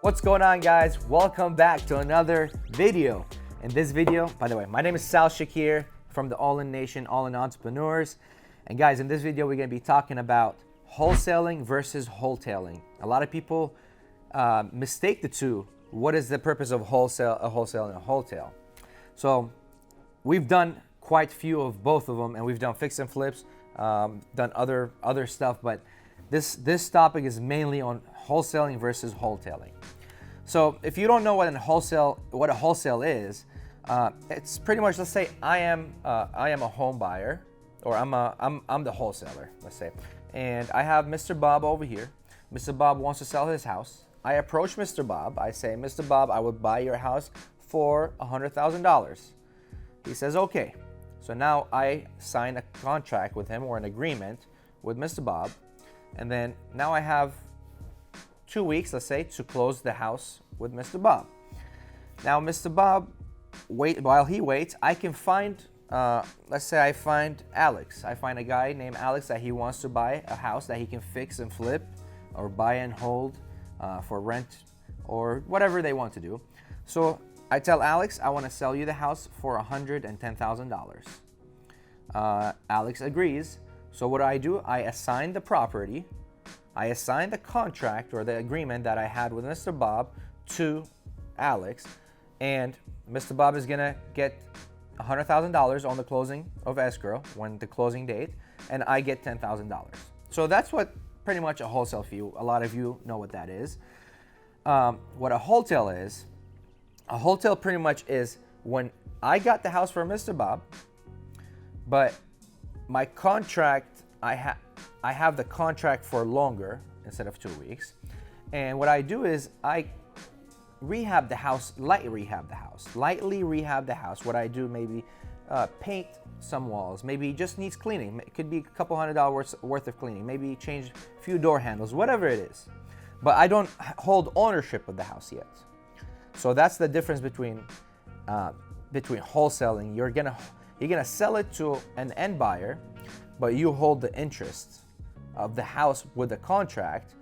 What's going on, guys? Welcome back to another video. In this video, by the way, my name is Sal Shakir from the All In Nation, All In Entrepreneurs. And guys, in this video, we're gonna be talking about wholesaling versus wholetailing. A lot of people mistake the two. What is the purpose of wholesale and a wholetail? So we've done quite a few of both of them, and we've done fix and flips, done other stuff, but this topic is mainly on wholesaling versus wholetailing. So if you don't know what a wholesale is, it's pretty much, let's say I am a home buyer, or I'm the wholesaler, let's say, and I have Mr. Bob over here. Mr. Bob wants to sell his house. I approach Mr. Bob. I say, Mr. Bob, I would buy your house for $100,000. He says, okay. So now I sign a contract with him, or an agreement with Mr. Bob, and then now I have 2 weeks, let's say, to close the house with Mr. Bob. Now Mr. Bob, while he waits, I can find, let's say I find Alex. I find a guy named Alex that he wants to buy a house that he can fix and flip, or buy and hold for rent, or whatever they want to do. So I tell Alex, I want to sell you the house for $110,000. Alex agrees. So what do? I assign the property. I assign the contract or the agreement that I had with Mr. Bob to Alex, and Mr. Bob is gonna get $100,000 on the closing of escrow, when the closing date, and I get $10,000. So that's what pretty much a wholesale fee. A lot of you know what that is. What a wholesale is, a wholesale pretty much is when I got the house for Mr. Bob, but my contract, I have the contract for longer instead of 2 weeks. And what I do is I rehab the house, lightly rehab the house. What I do, maybe paint some walls, maybe it just needs cleaning. It could be a couple $100 worth of cleaning, maybe change a few door handles, whatever it is. But I don't hold ownership of the house yet. So that's the difference between wholesaling. You're gonna sell it to an end buyer, but you hold the interest of the house with the contract.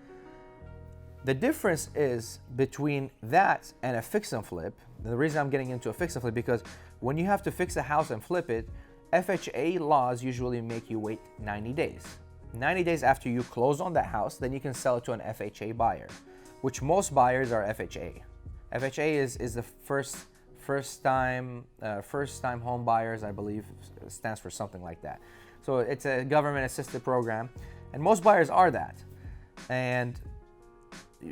The difference is between that and a fix and flip. The reason I'm getting into a fix and flip, because when you have to fix a house and flip it, FHA laws usually make you wait 90 days. 90 days after you close on that house, then you can sell it to an FHA buyer, which most buyers are FHA. FHA is the first time home buyers, I believe, stands for something like that. So it's a government assisted program, and most buyers are that. And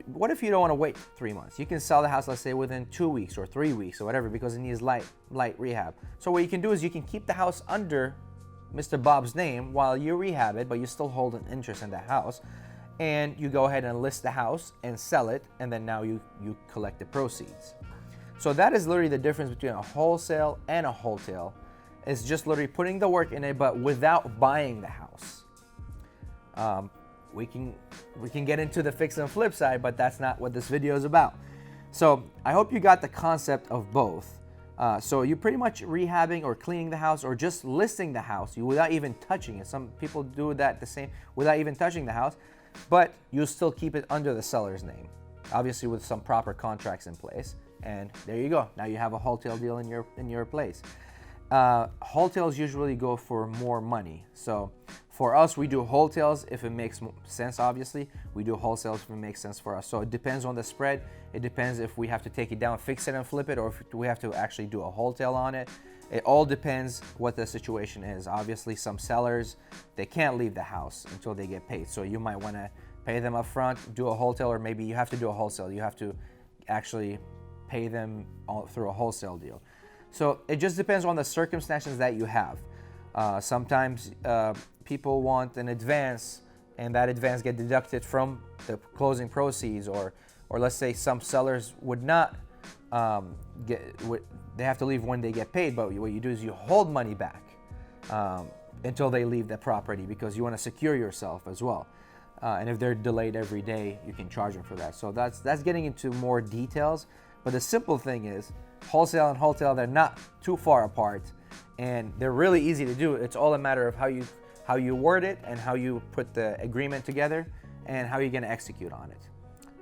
what if you don't want to wait 3 months? You can sell the house, let's say, within 2 weeks or 3 weeks or whatever, because it needs light rehab. So what you can do is you can keep the house under Mr. Bob's name while you rehab it, but you still hold an interest in the house, and you go ahead and list the house and sell it, and then now you collect the proceeds. So that is literally the difference between a wholesale and a wholesale. It's just literally putting the work in it, but without buying the house. We can get into the fix and flip side, but that's not what this video is about. So I hope you got the concept of both. So you're pretty much rehabbing or cleaning the house, or just listing the house without even touching it. Some people do that the same without even touching the house, but you still keep it under the seller's name, obviously with some proper contracts in place. And there you go. Now you have a wholesale deal in your place. Wholesales usually go for more money. So for us, we do wholesales if it makes sense, obviously. We do wholesales if it makes sense for us. So it depends on the spread. It depends if we have to take it down, fix it and flip it, or if we have to actually do a wholesale on it. It all depends what the situation is. Obviously, some sellers, they can't leave the house until they get paid. So you might want to pay them up front, do a wholesale, or maybe you have to do a wholesale. You have to actually pay them through a wholesale deal. So it just depends on the circumstances that you have. Sometimes people want an advance, and that advance get deducted from the closing proceeds, or let's say some sellers would not they have to leave when they get paid, but what you do is you hold money back until they leave the property, because you want to secure yourself as well. And if they're delayed every day, you can charge them for that. So that's getting into more details. But the simple thing is, wholesale and wholesale, they're not too far apart, and they're really easy to do. It's all a matter of how you word it, and how you put the agreement together, and how you're going to execute on it.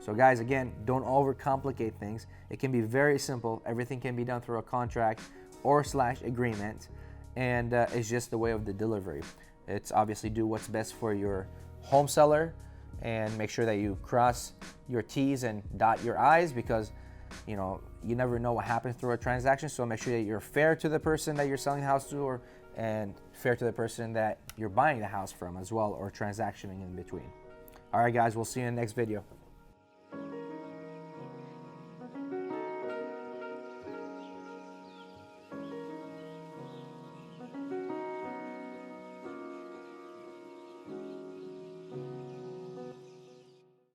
So guys, again, don't overcomplicate things. It can be very simple. Everything can be done through a contract or / agreement, and it's just the way of the delivery. It's obviously do what's best for your home seller, and make sure that you cross your T's and dot your I's, because you never know what happens through a transaction. So make sure that you're fair to the person that you're selling the house to, and fair to the person that you're buying the house from as well, or transactioning in between. All right, guys, we'll see you in the next video.